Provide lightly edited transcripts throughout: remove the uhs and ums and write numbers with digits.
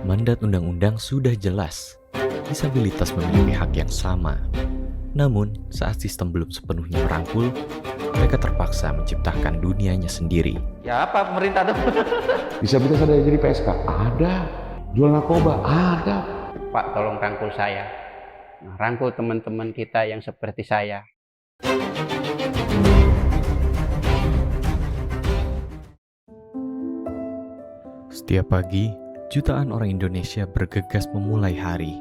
Mandat undang-undang sudah jelas, disabilitas memiliki hak yang sama. Namun, saat sistem belum sepenuhnya merangkul, mereka terpaksa menciptakan dunianya sendiri. Ya apa pemerintah tuh? Disabilitas ada yang jadi PSK? Ada. Jual narkoba? Ada. Pak, tolong rangkul saya. Nah, rangkul teman-teman kita yang seperti saya. Setiap pagi, jutaan orang Indonesia bergegas memulai hari,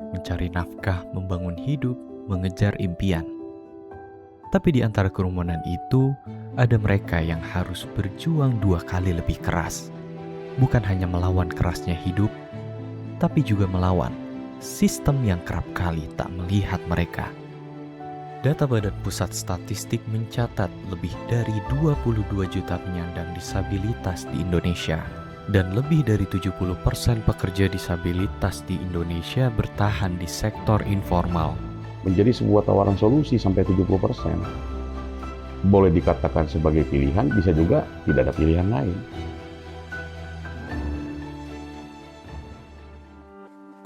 mencari nafkah, membangun hidup, mengejar impian. Tapi di antara kerumunan itu, ada mereka yang harus berjuang 2 kali lebih keras. Bukan hanya melawan kerasnya hidup, tapi juga melawan sistem yang kerap kali tak melihat mereka. Data Badan Pusat Statistik mencatat lebih dari 22 juta penyandang disabilitas di Indonesia. Dan lebih dari 70% pekerja disabilitas di Indonesia bertahan di sektor informal. Menjadi sebuah tawaran solusi sampai 70%. Boleh dikatakan sebagai pilihan, bisa juga tidak ada pilihan lain.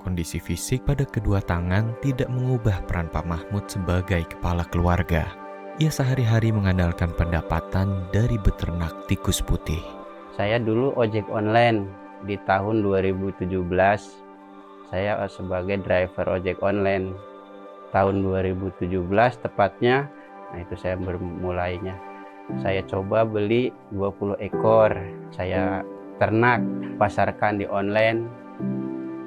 Kondisi fisik pada kedua tangan tidak mengubah peran Pak Mahmud sebagai kepala keluarga. Ia sehari-hari mengandalkan pendapatan dari beternak tikus putih. Saya dulu ojek online di tahun 2017. Saya sebagai driver ojek online. Tahun 2017 tepatnya, nah itu saya bermulainya. Saya coba beli 20 ekor. Saya ternak, pasarkan di online,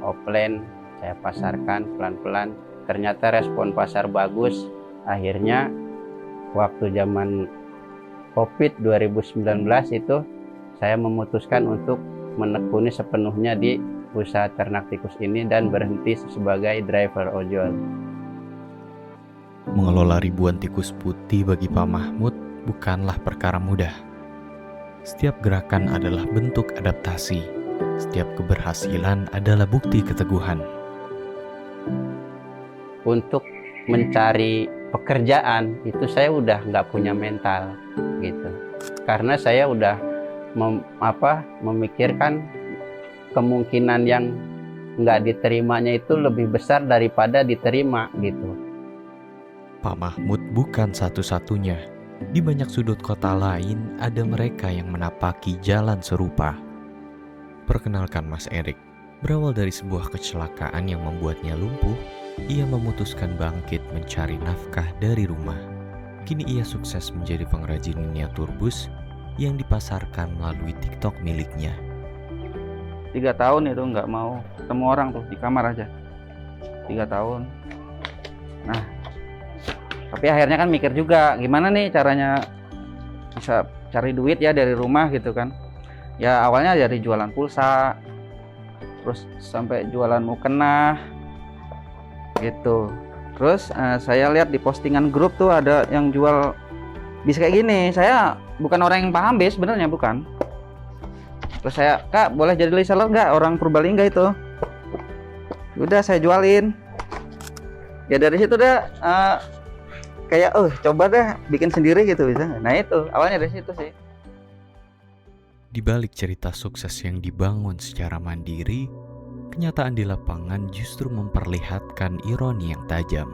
offline. Saya pasarkan pelan-pelan. Ternyata respon pasar bagus. Akhirnya waktu zaman COVID 2019 itu, saya memutuskan untuk menekuni sepenuhnya di usaha ternak tikus ini dan berhenti sebagai driver ojol. Mengelola ribuan tikus putih bagi Pak Mahmud bukanlah perkara mudah. Setiap gerakan adalah bentuk adaptasi. Setiap keberhasilan adalah bukti keteguhan. Untuk mencari pekerjaan itu saya udah nggak punya mental gitu. Karena saya udah memikirkan kemungkinan yang nggak diterimanya itu lebih besar daripada diterima gitu. Pak Mahmud bukan satu-satunya. Di banyak sudut kota lain ada mereka yang menapaki jalan serupa. Perkenalkan Mas Erik. Berawal dari sebuah kecelakaan yang membuatnya lumpuh, ia memutuskan bangkit mencari nafkah dari rumah. Kini ia sukses menjadi pengrajin miniatur bus yang dipasarkan melalui TikTok miliknya. 3 tahun itu nggak mau ketemu orang tuh, di kamar aja 3 tahun. Nah, tapi akhirnya kan mikir juga gimana nih caranya bisa cari duit ya dari rumah gitu kan. Ya awalnya dari jualan pulsa, terus sampai jualan mukena gitu. Terus saya lihat di postingan grup tuh ada yang jual bis kayak gini. Saya bukan orang yang paham bis, sebenarnya bukan. Terus saya, Kak boleh jadi reseller nggak orang Purbalingga itu? Udah saya jualin. Ya dari situ dah kayak coba deh bikin sendiri gitu bisa. Nah itu awalnya dari situ sih. Di balik cerita sukses yang dibangun secara mandiri, kenyataan di lapangan justru memperlihatkan ironi yang tajam.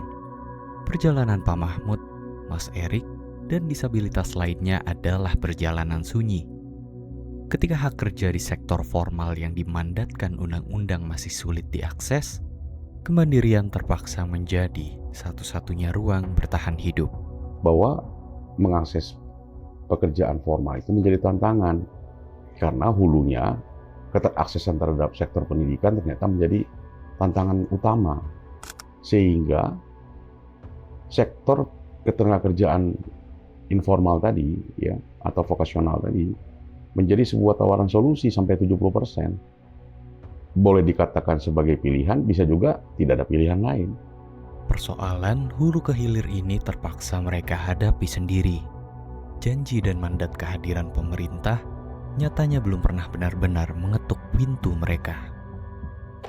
Perjalanan Pak Mahmud, Mas Erik, dan disabilitas lainnya adalah perjalanan sunyi. Ketika hak kerja di sektor formal yang dimandatkan undang-undang masih sulit diakses, kemandirian terpaksa menjadi satu-satunya ruang bertahan hidup. Bahwa mengakses pekerjaan formal itu menjadi tantangan. Karena hulunya, keteraksesan terhadap sektor pendidikan ternyata menjadi tantangan utama. Sehingga sektor ketenagakerjaan informal tadi ya atau vokasional tadi menjadi sebuah tawaran solusi sampai 70%. Boleh dikatakan sebagai pilihan, bisa juga tidak ada pilihan lain. Persoalan hulu ke hilir ini terpaksa mereka hadapi sendiri. Janji dan mandat kehadiran pemerintah nyatanya belum pernah benar-benar mengetuk pintu mereka.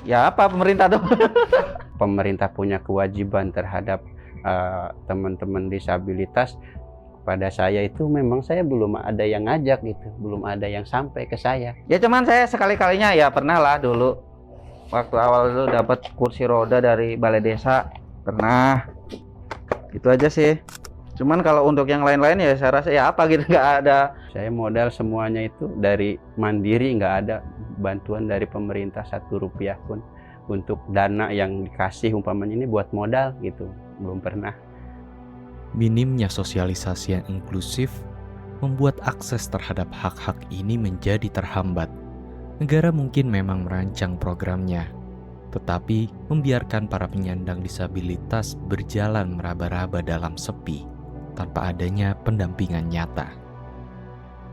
Ya apa pemerintah tuh? Pemerintah punya kewajiban terhadap teman-teman disabilitas. Pada saya itu memang saya belum ada yang ngajak gitu, belum ada yang sampai ke saya. Ya cuman saya sekali-kalinya ya pernah lah dulu waktu awal itu dapat kursi roda dari balai desa, pernah. Itu aja sih. Cuman kalau untuk yang lain-lain ya saya rasa ya apa gitu, nggak ada. Saya modal semuanya itu dari mandiri, nggak ada bantuan dari pemerintah 1 rupiah pun untuk dana yang dikasih umpamanya ini buat modal gitu, belum pernah. Minimnya sosialisasi yang inklusif membuat akses terhadap hak-hak ini menjadi terhambat. Negara mungkin memang merancang programnya, tetapi membiarkan para penyandang disabilitas berjalan meraba-raba dalam sepi tanpa adanya pendampingan nyata.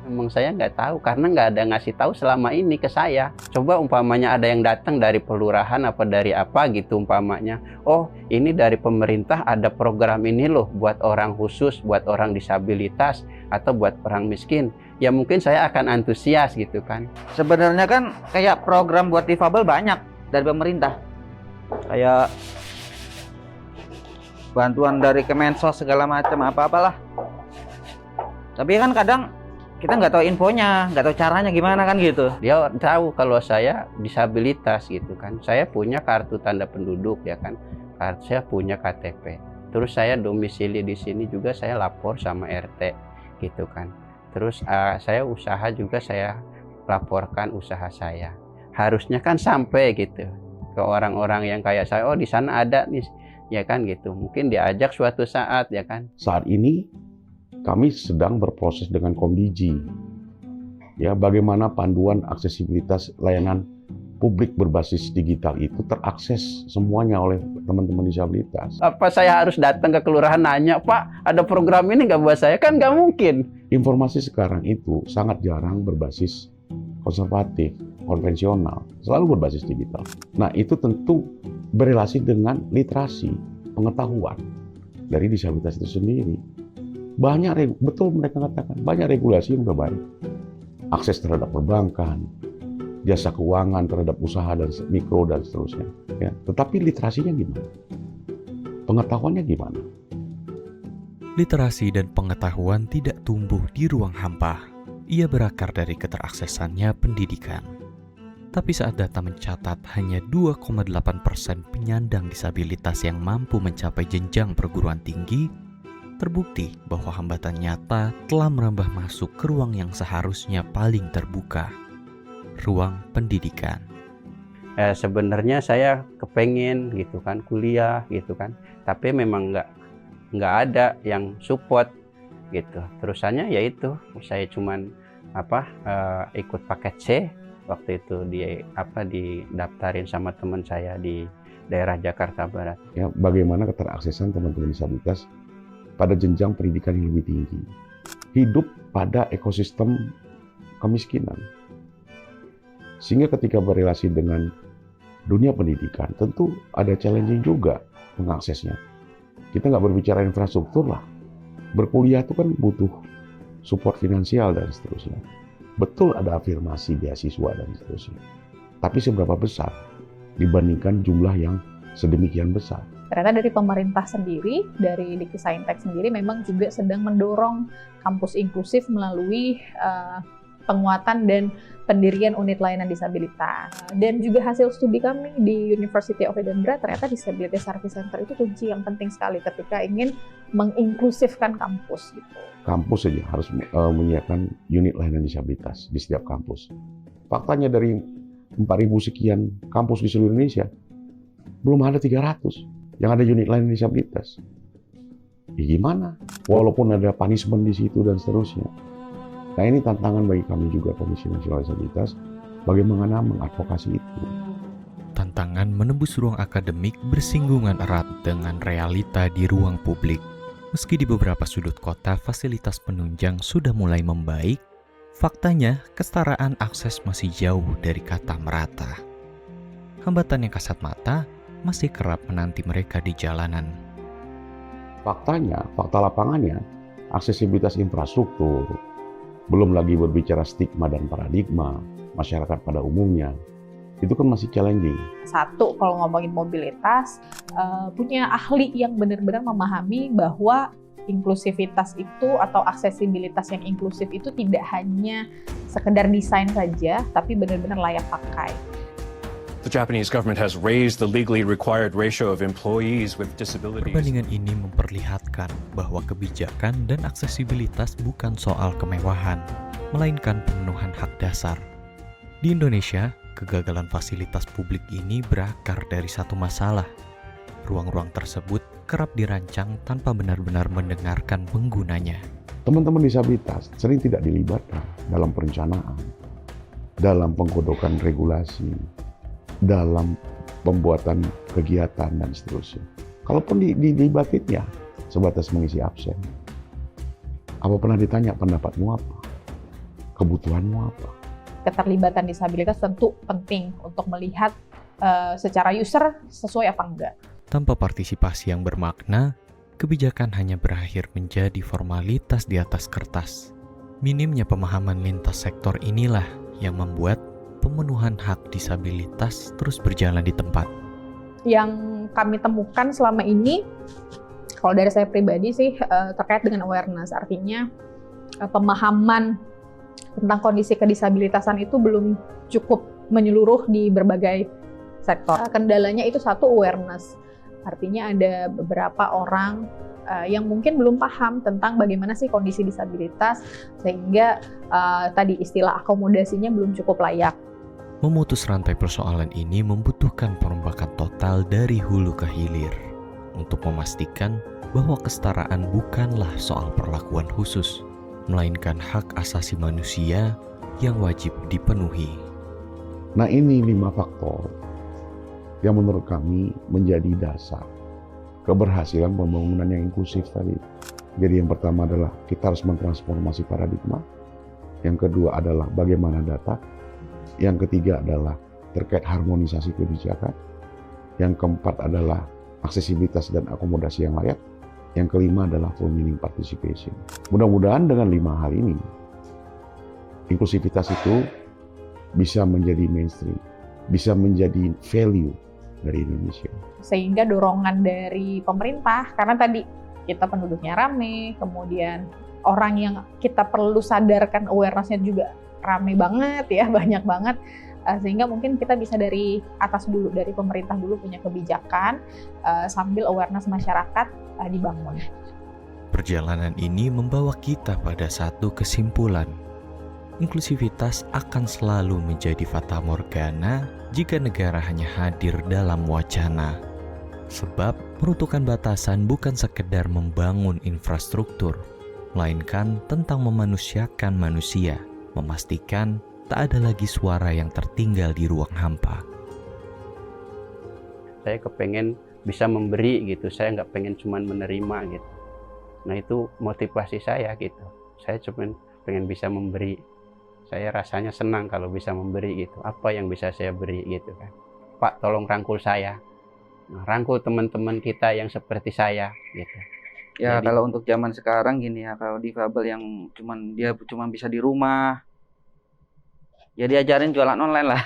Emang saya nggak tahu karena nggak ada ngasih tahu selama ini ke saya. Coba umpamanya ada yang datang dari pelurahan apa dari apa gitu umpamanya. Oh ini dari pemerintah ada program ini loh buat orang khusus, buat orang disabilitas atau buat orang miskin. Ya mungkin saya akan antusias gitu kan. Sebenarnya kan kayak program buat difabel banyak dari pemerintah. Kayak bantuan dari Kemensos segala macam apa-apalah. Tapi kan kadang kita nggak tahu infonya, nggak tahu caranya gimana kan gitu. Dia tahu kalau saya disabilitas gitu kan. Saya punya kartu tanda penduduk ya kan. Saya punya KTP. Terus saya domisili di sini juga saya lapor sama RT gitu kan. Terus saya usaha juga saya laporkan usaha saya. Harusnya kan sampai gitu ke orang-orang yang kayak saya. Oh di sana ada nih ya kan gitu. Mungkin diajak suatu saat ya kan. Saat ini kami sedang berproses dengan Komdiji, ya bagaimana panduan aksesibilitas layanan publik berbasis digital itu terakses semuanya oleh teman-teman disabilitas. Apa saya harus datang ke kelurahan nanya, Pak, ada program ini nggak buat saya? Kan nggak mungkin. Informasi sekarang itu sangat jarang berbasis konservatif, konvensional, selalu berbasis digital. Nah itu tentu berelasi dengan literasi, pengetahuan dari disabilitas itu sendiri. Betul mereka katakan, banyak regulasi yang udah baik. Akses terhadap perbankan, jasa keuangan terhadap usaha dan mikro dan seterusnya. Ya. Tetapi literasinya gimana? Pengetahuannya gimana? Literasi dan pengetahuan tidak tumbuh di ruang hampa. Ia berakar dari keteraksesannya pendidikan. Tapi saat data mencatat hanya 2,8% penyandang disabilitas yang mampu mencapai jenjang perguruan tinggi, terbukti bahwa hambatan nyata telah merambah masuk ke ruang yang seharusnya paling terbuka, ruang pendidikan. Sebenarnya saya kepengen gitu kan kuliah gitu kan, tapi memang nggak ada yang support gitu. Terusannya yaitu saya cuman ikut paket C waktu itu didaftarin sama teman saya di daerah Jakarta Barat. Ya, bagaimana keteraksesan teman-teman disabilitas pada jenjang pendidikan yang lebih tinggi, hidup pada ekosistem kemiskinan. Sehingga ketika berrelasi dengan dunia pendidikan, tentu ada challenging juga mengaksesnya. Kita nggak berbicara infrastruktur lah. Berkuliah itu kan butuh support finansial dan seterusnya. Betul ada afirmasi beasiswa dan seterusnya. Tapi seberapa besar dibandingkan jumlah yang sedemikian besar? Ternyata dari pemerintah sendiri, dari Dikti-Saintek sendiri memang juga sedang mendorong kampus inklusif melalui penguatan dan pendirian unit layanan disabilitas. Dan juga hasil studi kami di University of Edinburgh, ternyata Disability Service Center itu kunci yang penting sekali ketika ingin menginklusifkan kampus. Gitu. Kampus saja harus menyiapkan unit layanan disabilitas di setiap kampus. Faktanya dari 4.000 sekian kampus di seluruh Indonesia, belum ada 300 yang ada unit layanan disabilitas. Ya gimana? Walaupun ada punishment di situ dan seterusnya. Nah ini tantangan bagi kami juga Komisi Nasional Disabilitas, bagaimana mengadvokasi itu. Tantangan menembus ruang akademik bersinggungan erat dengan realita di ruang publik. Meski di beberapa sudut kota fasilitas penunjang sudah mulai membaik, faktanya kesetaraan akses masih jauh dari kata merata. Hambatan yang kasat mata masih kerap menanti mereka di jalanan. Faktanya, fakta lapangannya, aksesibilitas infrastruktur, belum lagi berbicara stigma dan paradigma masyarakat pada umumnya, itu kan masih challenging. Satu, kalau ngomongin mobilitas, punya ahli yang benar-benar memahami bahwa inklusivitas itu atau aksesibilitas yang inklusif itu tidak hanya sekedar desain saja, tapi benar-benar layak pakai. The Japanese government has raised the legally required ratio of employees with disabilities. Perbandingan ini memperlihatkan bahwa kebijakan dan aksesibilitas bukan soal kemewahan, melainkan pemenuhan hak dasar. Di Indonesia, kegagalan fasilitas publik ini berakar dari satu masalah. Ruang-ruang tersebut kerap dirancang tanpa benar-benar mendengarkan penggunanya. Teman-teman disabilitas sering tidak dilibatkan dalam perencanaan, dalam penggodokan regulasi, dalam pembuatan kegiatan dan seterusnya. Kalaupun dilibatin ya sebatas mengisi absen. Apa pernah ditanya pendapatmu apa? Kebutuhanmu apa? Keterlibatan disabilitas tentu penting untuk melihat secara user sesuai apa enggak. Tanpa partisipasi yang bermakna, kebijakan hanya berakhir menjadi formalitas di atas kertas. Minimnya pemahaman lintas sektor inilah yang membuat pemenuhan hak disabilitas terus berjalan di tempat. Yang kami temukan selama ini, kalau dari saya pribadi sih, terkait dengan awareness, artinya pemahaman tentang kondisi kedisabilitasan itu belum cukup menyeluruh di berbagai sektor. Kendalanya itu satu, awareness. Artinya ada beberapa orang yang mungkin belum paham tentang bagaimana sih kondisi disabilitas, sehingga tadi istilah akomodasinya belum cukup layak. Memutus rantai persoalan ini membutuhkan perombakan total dari hulu ke hilir untuk memastikan bahwa kesetaraan bukanlah soal perlakuan khusus, melainkan hak asasi manusia yang wajib dipenuhi. Nah, ini 5 faktor yang menurut kami menjadi dasar keberhasilan pembangunan yang inklusif tadi. Jadi yang pertama adalah kita harus mentransformasi paradigma. Yang kedua adalah bagaimana data. Yang ketiga adalah terkait harmonisasi kebijakan. Yang keempat adalah aksesibilitas dan akomodasi yang layak. Yang kelima adalah full meaning participation. Mudah-mudahan dengan 5 hal ini, inklusivitas itu bisa menjadi mainstream, bisa menjadi value dari Indonesia. Sehingga dorongan dari pemerintah, karena tadi kita penduduknya rame, kemudian orang yang kita perlu sadarkan awareness-nya juga rame banget ya, banyak banget, sehingga mungkin kita bisa dari atas dulu, dari pemerintah dulu punya kebijakan, sambil awareness masyarakat dibangun. Perjalanan ini membawa kita pada satu kesimpulan. Inklusivitas akan selalu menjadi fata morgana jika negara hanya hadir dalam wacana. Sebab peruntukan batasan bukan sekedar membangun infrastruktur, melainkan tentang memanusiakan manusia, memastikan tak ada lagi suara yang tertinggal di ruang hampa. Saya kepengen bisa memberi gitu, saya nggak pengen cuma menerima gitu. Nah itu motivasi saya gitu, saya cuma pengen bisa memberi. Saya rasanya senang kalau bisa memberi gitu. Apa yang bisa saya beri gitu kan. Pak tolong rangkul saya. Nah, rangkul teman-teman kita yang seperti saya gitu. Ya, Jadi, kalau untuk zaman sekarang gini ya, kalau difabel yang dia cuma bisa di rumah, ya diajarin jualan online lah.